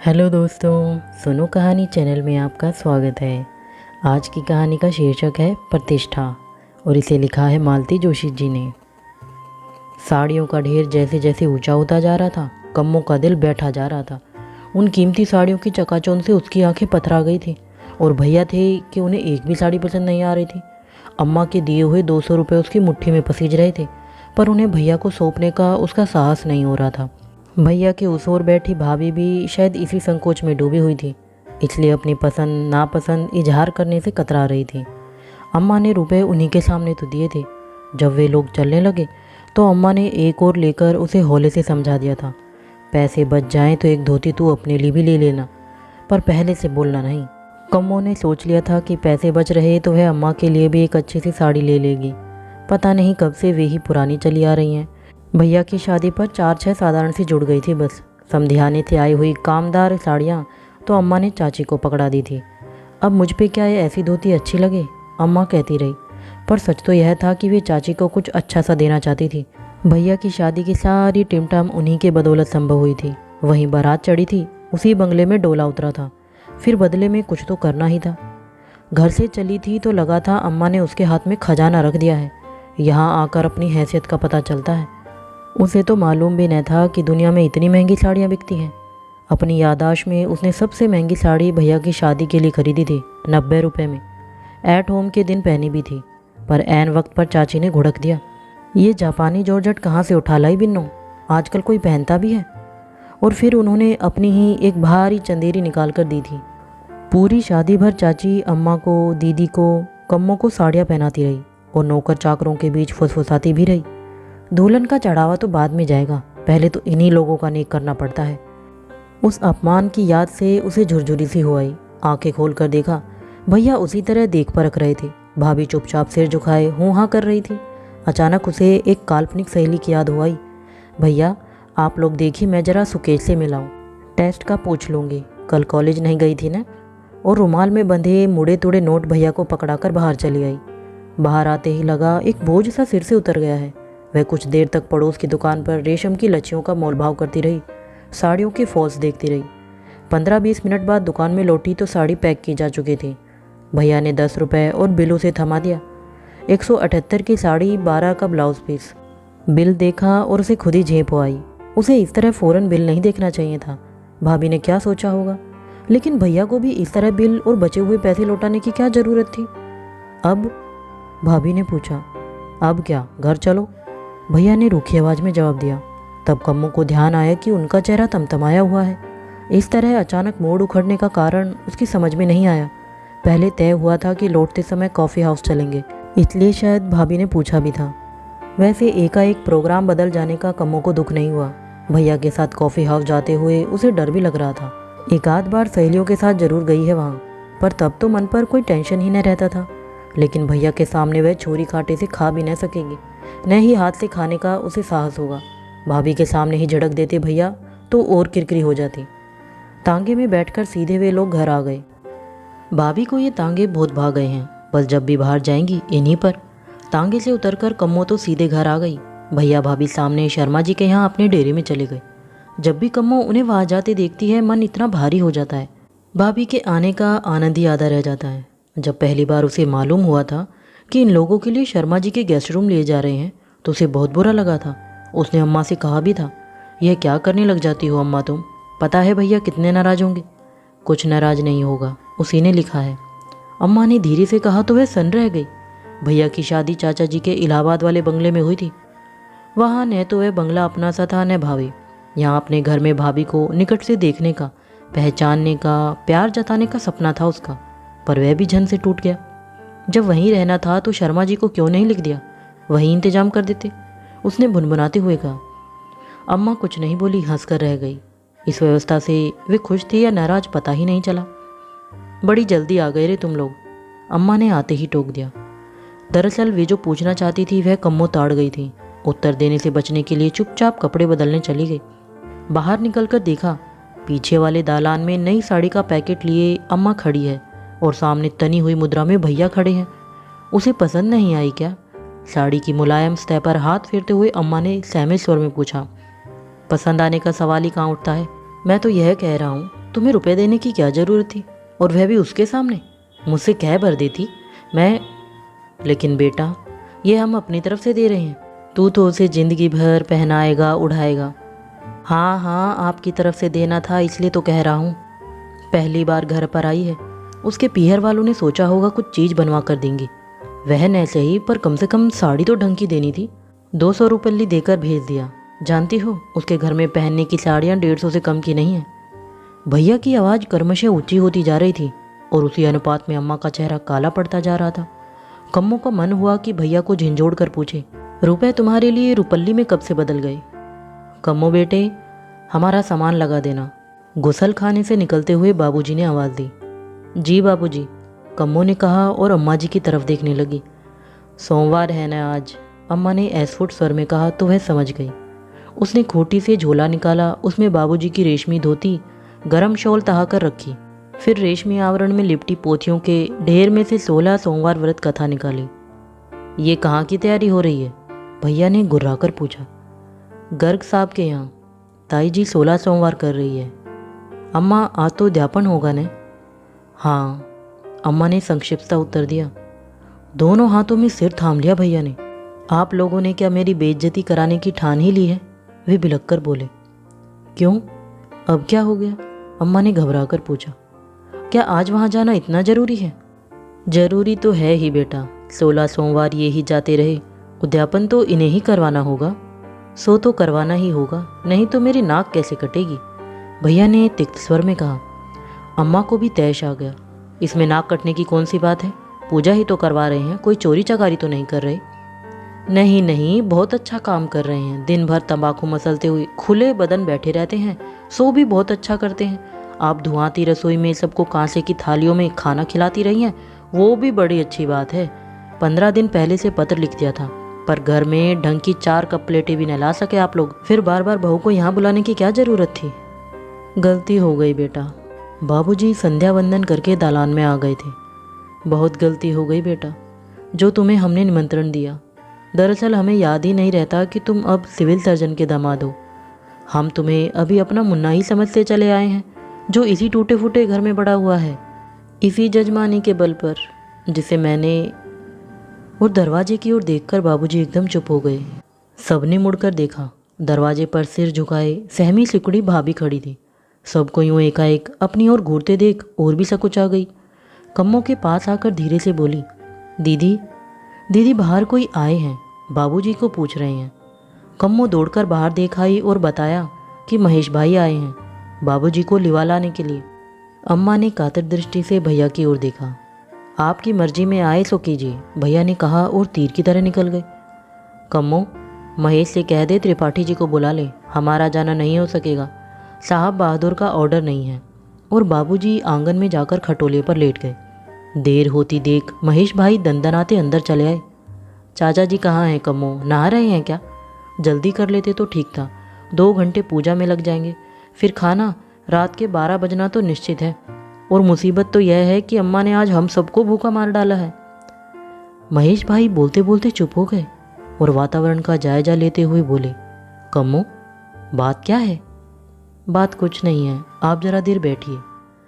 Hello दोस्तों, सुनो कहानी चैनल में आपका स्वागत है। आज की कहानी का शीर्षक है प्रतिष्ठा और इसे लिखा है मालती जोशी जी ने। साड़ियों का ढेर जैसे जैसे ऊंचा होता जा रहा था, कम्मों का दिल बैठा जा रहा था। उन कीमती साड़ियों की चकाचौंध से उसकी आंखें पथरा गई थी और भैया थे कि उन्हें एक भी साड़ी पसंद नहीं आ रही थी। अम्मा के दिए हुए 200 रुपये उसकी मुट्ठी में पसीज रहे थे, पर उन्हें भैया को सौंपने का उसका साहस नहीं हो रहा था। भैया के उस ओर बैठी भाभी भी शायद इसी संकोच में डूबी हुई थी, इसलिए अपनी पसंद नापसंद इजहार करने से कतरा रही थी। अम्मा ने रुपए उन्हीं के सामने तो दिए थे। जब वे लोग चलने लगे तो अम्मा ने एक और लेकर उसे हौले से समझा दिया था, पैसे बच जाएं तो एक धोती तू अपने लिए भी ले लेना, पर पहले से बोलना नहीं। कम्मो ने सोच लिया था कि पैसे बच रहे तो वह अम्मा के लिए भी एक अच्छी सी साड़ी ले लेगी। पता नहीं कब से वे ही पुरानी चली आ रही हैं। भैया की शादी पर 4-6 साधारण सी जुड़ गई थी बस। समधियाने से आई हुई कामदार साड़ियाँ तो अम्मा ने चाची को पकड़ा दी थी। अब मुझ पे क्या ये ऐसी धोती अच्छी लगे, अम्मा कहती रही, पर सच तो यह था कि वे चाची को कुछ अच्छा सा देना चाहती थी। भैया की शादी की सारी टिमटाम उन्हीं के बदौलत संभव हुई थी। वहीं बारात चढ़ी थी, उसी बंगले में डोला उतरा था, फिर बदले में कुछ तो करना ही था। घर से चली थी तो लगा था अम्मा ने उसके हाथ में खजाना रख दिया है। यहाँ आकर अपनी हैसियत का पता चलता है। उसे तो मालूम भी न था कि दुनिया में इतनी महंगी साड़ियाँ बिकती हैं। अपनी याददाश्त में उसने सबसे महंगी साड़ी भैया की शादी के लिए खरीदी थी, 90 रुपये में। एट होम के दिन पहनी भी थी, पर ऐन वक्त पर चाची ने घुड़क दिया, ये जापानी जॉर्जेट कहाँ से उठा लाई बिन्नो, आजकल कोई पहनता भी है। और फिर उन्होंने अपनी ही एक भारी चंदेरी निकाल कर दी थी। पूरी शादी भर चाची अम्मा को, दीदी को, कम्मों को साड़ियाँ पहनाती रही और नौकर चाकरों के बीच फुसफुसाती भी रही। दुल्हन का चढ़ावा तो बाद में जाएगा, पहले तो इन्हीं लोगों का नेक करना पड़ता है। उस अपमान की याद से उसे झुरझुरी सी हो आई। आंखें खोल कर देखा, भैया उसी तरह देख परख रहे थे। भाभी चुपचाप सिर झुकाए हूँ हाँ कर रही थी। अचानक उसे एक काल्पनिक सहेली की याद हो आई। भैया आप लोग देखिए, मैं जरा सुकेश से मिलाऊं, टेस्ट का पूछ लूँगी, कल कॉलेज नहीं गई थी ना। और रुमाल में बंधे मुड़े तुड़े नोट भैया को पकड़ाकर बाहर चली आई। बाहर आते ही लगा एक बोझ सा सिर से उतर गया है। वह कुछ देर तक पड़ोस की दुकान पर रेशम की लच्छियों का मोलभाव करती रही, साड़ियों के फॉल्स देखती रही। 15-20 मिनट बाद दुकान में लौटी तो साड़ी पैक की जा चुकी थी। भैया ने 10 रुपये और बिल उसे थमा दिया। 178 की साड़ी, 12 का ब्लाउज पीस। बिल देखा और उसे खुद ही झेप हो आई। उसे इस तरह फ़ौरन बिल नहीं देखना चाहिए था। भाभी ने क्या सोचा होगा, लेकिन भैया को भी इस तरह बिल और बचे हुए पैसे लौटाने की क्या ज़रूरत थी। अब भाभी ने पूछा, अब क्या, घर चलो। भैया ने रूखी आवाज़ में जवाब दिया। तब कम्मों को ध्यान आया कि उनका चेहरा तमतमाया हुआ है। इस तरह अचानक मोड़ उखड़ने का कारण उसकी समझ में नहीं आया। पहले तय हुआ था कि लौटते समय कॉफ़ी हाउस चलेंगे, इसलिए शायद भाभी ने पूछा भी था। वैसे एकाएक प्रोग्राम बदल जाने का कम्मों को दुख नहीं हुआ। भैया के साथ कॉफ़ी हाउस जाते हुए उसे डर भी लग रहा था। एक आध बार सहेलियों के साथ जरूर गई है वहाँ, पर तब तो मन पर कोई टेंशन ही न रहता था। लेकिन भैया के सामने वह छोरी कांटे से खा भी न सकेगी, न ही हाथ से खाने का उसे साहस होगा। भाभी के सामने ही झड़क देते भैया तो और किरकिरी हो जाती। तांगे में बैठकर सीधे वे लोग घर आ गए। भाभी को ये तांगे बहुत भा गए हैं, बस जब भी बाहर जाएंगी इन्हीं पर। तांगे से उतरकर कम्मो तो सीधे घर आ गई। भैया भाभी सामने शर्मा जी के यहाँ अपने डेरे में चले गए। जब भी कम्मो उन्हें वहाँ जाते देखती है, मन इतना भारी हो जाता है। भाभी के आने का आनंद ही आधा रह जाता है। जब पहली बार उसे मालूम हुआ था कि इन लोगों के लिए शर्मा जी के गेस्ट रूम लिए जा रहे हैं, तो उसे बहुत बुरा लगा था। उसने अम्मा से कहा भी था, यह क्या करने लग जाती हो अम्मा तुम, पता है भैया कितने नाराज़ होंगे। कुछ नाराज़ नहीं होगा, उसी ने लिखा है। अम्मा ने धीरे से कहा तो वह सन रह गई। भैया की शादी चाचा जी के इलाहाबाद वाले बंगले में हुई थी। वहाँ न तो वह बंगला अपना सा था न भाभी। यहाँ अपने घर में भाभी को निकट से देखने का, पहचानने का, प्यार जताने का सपना था उसका, पर वह भी झन से टूट गया। जब वहीं रहना था तो शर्मा जी को क्यों नहीं लिख दिया, वहीं इंतजाम कर देते, उसने भुनभुनाते हुए कहा। अम्मा कुछ नहीं बोली, हंस कर रह गई। इस व्यवस्था से वे खुश थे या नाराज पता ही नहीं चला। बड़ी जल्दी आ गए रे तुम लोग, अम्मा ने आते ही टोक दिया। दरअसल वे जो पूछना चाहती थी वह कम्मो ताड़ गई थी। उत्तर देने से बचने के लिए चुपचाप कपड़े बदलने चली गई। बाहर निकलकर देखा, पीछे वाले दालान में नई साड़ी का पैकेट लिए अम्मा खड़ी है और सामने तनी हुई मुद्रा में भैया खड़े हैं। उसे पसंद नहीं आई क्या? साड़ी की मुलायम सतह पर हाथ फेरते हुए अम्मा ने सहमे स्वर में पूछा। पसंद आने का सवाल ही कहाँ उठता है, मैं तो यह कह रहा हूँ तुम्हें रुपए देने की क्या ज़रूरत थी, और वह भी उसके सामने? मुझसे कह भर देती मैं। लेकिन बेटा, ये हम अपनी तरफ से दे रहे हैं, तू तो उसे ज़िंदगी भर पहनाएगा उड़ाएगा। हाँ हाँ, आपकी तरफ से देना था इसलिए तो कह रहा हूँ। पहली बार घर पर आई है, उसके पीहर वालों ने सोचा होगा कुछ चीज़ बनवा कर देंगी। वह न सही पर कम से कम साड़ी तो ढंग की देनी थी। 200 रुपये देकर भेज दिया। जानती हो, उसके घर में पहनने की साड़ियाँ 150 से कम की नहीं है। भैया की आवाज़ क्रमशः ऊंची होती जा रही थी और उसी अनुपात में अम्मा का चेहरा काला पड़ता जा रहा था। कम्मो का मन हुआ कि भैया को झिंझोड़ कर पूछे, रुपए तुम्हारे लिए रुपल्ली में कब से बदल गए? कम्मो बेटे, हमारा सामान लगा देना। गुसल खाने से निकलते हुए बाबूजी ने आवाज़ दी। जी बाबूजी, कम्मो ने कहा और अम्मा जी की तरफ देखने लगी। सोमवार है ना आज, अम्मा ने ऐसफुट स्वर में कहा तो वह समझ गई। उसने खोटी से झोला निकाला, उसमें बाबूजी की रेशमी धोती गरम शॉल तहाकर रखी, फिर रेशमी आवरण में लिपटी पोथियों के ढेर में से 16 सोमवार व्रत कथा निकाली। ये कहाँ की तैयारी हो रही है? भैया ने गुर्रा कर पूछा। गर्ग साहब के यहाँ ताई जी 16 सोमवार कर रही है। अम्मा, आज तो उद्यापन होगा ने? हाँ, अम्मा ने संक्षिप्त उत्तर दिया। दोनों हाथों में सिर थाम लिया भैया ने। आप लोगों ने क्या मेरी बेइज्जती कराने की ठान ही ली है? वे बिलक कर बोले। क्यों, अब क्या हो गया? अम्मा ने घबरा कर पूछा। क्या आज वहाँ जाना इतना ज़रूरी है? ज़रूरी तो है ही बेटा, 16 सोमवार ये ही जाते रहे, उद्यापन तो इन्हें ही करवाना होगा। सो तो करवाना ही होगा, नहीं तो मेरी नाक कैसे कटेगी? भैया ने तिक्त स्वर में कहा। अम्मा को भी तैश आ गया। इसमें नाक कटने की कौन सी बात है? पूजा ही तो करवा रहे हैं, कोई चोरी चकारी तो नहीं कर रहे। नहीं नहीं, बहुत अच्छा काम कर रहे हैं। दिन भर तंबाकू मसलते हुए खुले बदन बैठे रहते हैं, सो भी बहुत अच्छा करते हैं। आप धुआंती रसोई में सबको कांसे की थालियों में खाना खिलाती रही हैं, वो भी बड़ी अच्छी बात है। 15 दिन पहले से पत्र लिख दिया था, पर घर में ढंग की 4 कप प्लेटें भी न ला सके आप लोग, फिर बार बार बहू को यहाँ बुलाने की क्या ज़रूरत थी? गलती हो गई बेटा। बाबूजी संध्या वंदन करके दालान में आ गए थे। बहुत गलती हो गई बेटा, जो तुम्हें हमने निमंत्रण दिया। दरअसल हमें याद ही नहीं रहता कि तुम अब सिविल सर्जन के दामाद हो। हम तुम्हें अभी अपना मुन्ना ही समझते चले आए हैं, जो इसी टूटे फूटे घर में बड़ा हुआ है, इसी जजमानी के बल पर, जिसे मैंने। और दरवाजे की ओर देखकर बाबूजी एकदम चुप हो गए। सबने मुड़कर देखा। दरवाजे पर सिर झुकाए सहमी सिकुड़ी भाभी खड़ी थी। सबको यूं एकाएक अपनी ओर घूरते देख और भी सकुच आ गई। कम्मो के पास आकर धीरे से बोली, दीदी दीदी, बाहर कोई आए हैं, बाबूजी को पूछ रहे हैं। कम्मो दौड़कर बाहर देख आई और बताया कि महेश भाई आए हैं बाबूजी को लिवा लाने के लिए। अम्मा ने कातर दृष्टि से भैया की ओर देखा। आपकी मर्जी में आए सो कीजिए, भैया ने कहा और तीर की तरह निकल गए। कम्मो, महेश से कह दे त्रिपाठी जी को बुला ले, हमारा जाना नहीं हो सकेगा, साहब बहादुर का ऑर्डर नहीं है। और बाबूजी आंगन में जाकर खटोले पर लेट गए। देर होती देख महेश भाई दंदनाते अंदर चले आए। चाचा जी कहाँ हैं कम्मो, नहा रहे हैं क्या? जल्दी कर लेते तो ठीक था, 2 घंटे पूजा में लग जाएंगे, फिर खाना रात के 12 बजना तो निश्चित है। और मुसीबत तो यह है कि अम्मा ने आज हम सबको भूखा मार डाला है। महेश भाई बोलते बोलते चुप हो गए और वातावरण का जायजा लेते हुए बोले, कम्मो, बात क्या है? बात कुछ नहीं है, आप जरा देर बैठिए।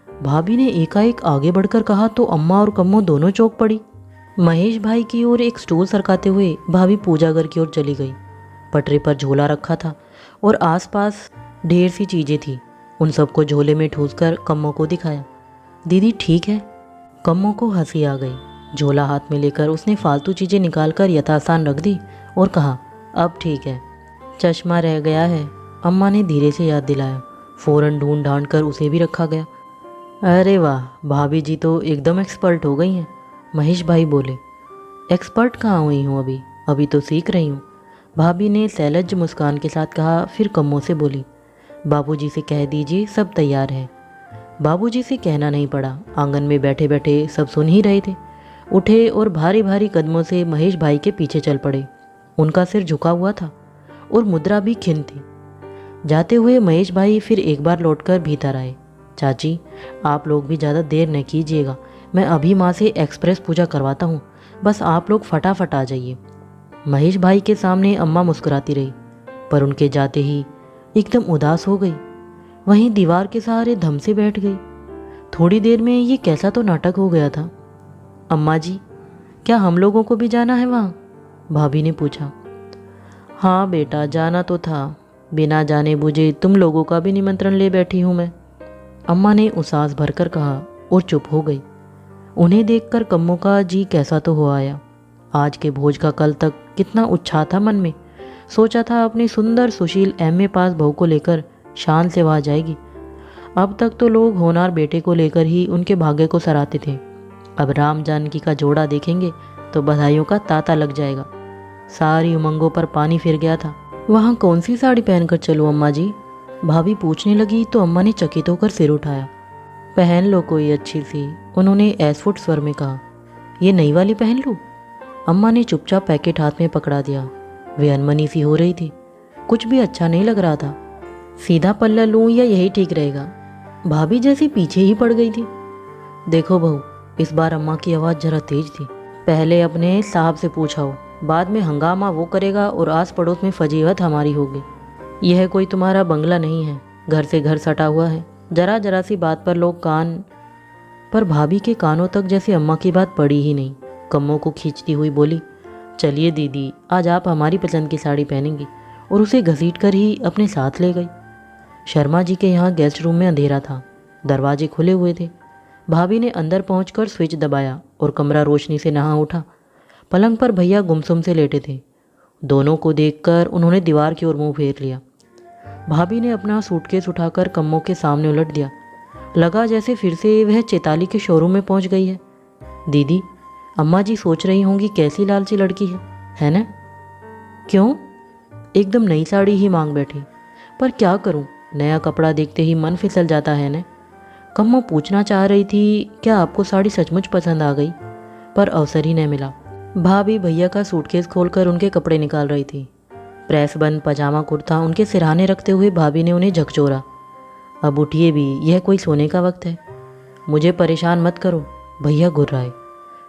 भाभी ने एकाएक आगे बढ़कर कहा तो अम्मा और कम्मो दोनों चौंक पड़ी। महेश भाई की ओर एक स्टूल सरकाते हुए भाभी पूजा घर की ओर चली गई। पटरे पर झोला रखा था और आसपास ढेर सी चीज़ें थी। उन सबको झोले में ठूसकर कम्मो को दिखाया। दीदी ठीक है? कम्मो को हंसी आ गई। झोला हाथ में लेकर उसने फालतू चीज़ें निकालकर यथास्थान रख दी और कहा, अब ठीक है। चश्मा रह गया है, अम्मा ने धीरे से याद दिलाया। फ़ौरन ढूंढ ढांड कर उसे भी रखा गया। अरे वाह, भाभी जी तो एकदम एक्सपर्ट हो गई हैं, महेश भाई बोले। एक्सपर्ट कहाँ हुई हूँ, अभी तो सीख रही हूँ, भाभी ने सैलज मुस्कान के साथ कहा। फिर कम्मो से बोली, बाबूजी से कह दीजिए सब तैयार है। बाबूजी से कहना नहीं पड़ा, आंगन में बैठे बैठे सब सुन ही रहे थे। उठे और भारी भारी कदमों से महेश भाई के पीछे चल पड़े। उनका सिर झुका हुआ था और मुद्रा भी खिन्न थी। जाते हुए महेश भाई फिर एक बार लौटकर भीतर आए। चाची, आप लोग भी ज़्यादा देर न कीजिएगा, मैं अभी माँ से एक्सप्रेस पूजा करवाता हूँ, बस आप लोग फटाफट आ जाइए। महेश भाई के सामने अम्मा मुस्कुराती रही, पर उनके जाते ही एकदम उदास हो गई। वहीं दीवार के सहारे धम से बैठ गई। थोड़ी देर में ये कैसा तो नाटक हो गया था। अम्मा जी, क्या हम लोगों को भी जाना है वहाँ? भाभी ने पूछा। हाँ बेटा, जाना तो था, बिना जाने बुझे तुम लोगों का भी निमंत्रण ले बैठी हूँ मैं, अम्मा ने उसास भरकर कहा और चुप हो गई। उन्हें देखकर कम्मो का जी कैसा तो हो आया। आज के भोज का कल तक कितना उत्साह था मन में। सोचा था अपनी सुंदर सुशील एमए पास बहू को लेकर शान से वहाँ जाएगी। अब तक तो लोग होनार बेटे को लेकर ही उनके भाग्य को सराहते थे। अब राम जानकी का जोड़ा देखेंगे तो बधाइयों का तांता लग जाएगा। सारी उमंगों पर पानी फिर गया था। वहाँ कौन सी साड़ी पहनकर चलूँ अम्मा जी? भाभी पूछने लगी तो अम्मा ने चकित होकर सिर उठाया। पहन लो कोई अच्छी सी, उन्होंने ऐसफुट स्वर में कहा। ये नई वाली पहन लूँ? अम्मा ने चुपचाप पैकेट हाथ में पकड़ा दिया। वे अनमनी सी हो रही थी, कुछ भी अच्छा नहीं लग रहा था। सीधा पल्ला लूँ या यही ठीक रहेगा? भाभी जैसी पीछे ही पड़ गई थी। देखो बहू, इस बार अम्मा की आवाज़ जरा तेज थी। पहले अपने साहब से पूछाओ, बाद में हंगामा वो करेगा और आस पड़ोस में फजीहत हमारी होगी। यह कोई तुम्हारा बंगला नहीं है, घर से घर सटा हुआ है। जरा जरा सी बात पर लोग कान पर भाभी के कानों तक जैसे अम्मा की बात पड़ी ही नहीं। कम्मो को खींचती हुई बोली, चलिए दीदी, आज आप हमारी पसंद की साड़ी पहनेंगी, और उसे घसीट कर ही अपने साथ ले गई। शर्मा जी के यहाँ गेस्ट रूम में अंधेरा था, दरवाजे खुले हुए थे। भाभी ने अंदर पहुंचकर स्विच दबाया और कमरा रोशनी से नहा उठा। पलंग पर भैया गुमसुम से लेटे थे। दोनों को देखकर उन्होंने दीवार की ओर मुंह फेर लिया। भाभी ने अपना सूटकेस उठाकर कम्मो के सामने उलट दिया। लगा जैसे फिर से वह चैताली के शोरूम में पहुंच गई है। दीदी, अम्मा जी सोच रही होंगी कैसी लालची लड़की है ना? क्यों? एकदम नई साड़ी ही मांग बैठी। पर क्या करूं, नया कपड़ा देखते ही मन फिसल जाता है ना। कम्मो पूछना चाह रही थी, क्या आपको साड़ी सचमुच पसंद आ गई? पर अवसर ही न मिला। भाभी भैया का सूटकेस खोलकर उनके कपड़े निकाल रही थी। प्रेस बंद पजामा कुर्ता उनके सिरहाने रखते हुए भाभी ने उन्हें झकझोरा। अब उठिए भी, यह कोई सोने का वक्त है। मुझे परेशान मत करो, भैया गुर्राए।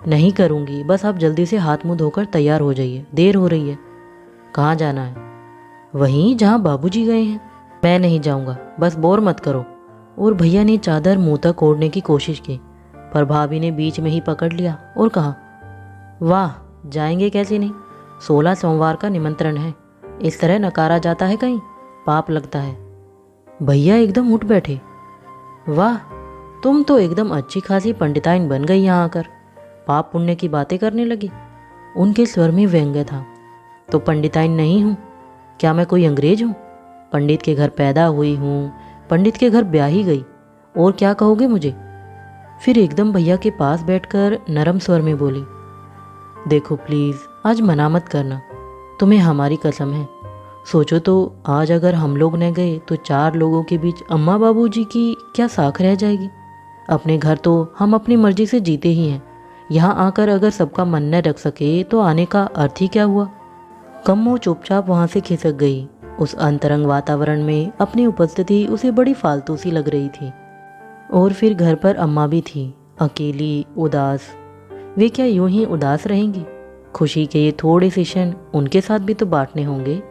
नहीं करूँगी, बस आप जल्दी से हाथ मुंह धोकर तैयार हो जाइए, देर हो रही है। कहाँ जाना है? वहीं जहाँ बाबूजी गए हैं। मैं नहीं जाऊँगा, बस बोर मत करो। और भैया ने चादर मुंह तक ओढ़ने की कोशिश की, पर भाभी ने बीच में ही पकड़ लिया और कहा, वाह, जाएंगे कैसे नहीं? 16 सोमवार का निमंत्रण है, इस तरह नकारा जाता है कहीं? पाप लगता है। भैया एकदम उठ बैठे। वाह, तुम तो एकदम अच्छी खासी पंडिताइन बन गई यहाँ आकर, पाप पुण्य की बातें करने लगी। उनके स्वर में व्यंग्य था। तो पंडिताइन नहीं हूँ क्या? मैं कोई अंग्रेज हूँ? पंडित के घर पैदा हुई हूँ, पंडित के घर ब्याही गई, और क्या कहोगे मुझे? फिर एकदम भैया के पास बैठकर नरम स्वर में बोली, देखो प्लीज़, आज मना मत करना, तुम्हें हमारी कसम है। सोचो तो, आज अगर हम लोग न गए तो 4 लोगों के बीच अम्मा बाबूजी की क्या साख रह जाएगी? अपने घर तो हम अपनी मर्जी से जीते ही हैं, यहाँ आकर अगर सबका मन न रख सके तो आने का अर्थ ही क्या हुआ? कम्मो चुपचाप वहाँ से खिसक गई। उस अंतरंग वातावरण में अपनी उपस्थिति उसे बड़ी फालतू सी लग रही थी। और फिर घर पर अम्मा भी थी, अकेली, उदास। वे क्या यूं ही उदास रहेंगी? खुशी के ये थोड़े से क्षण उनके साथ भी तो बांटने होंगे।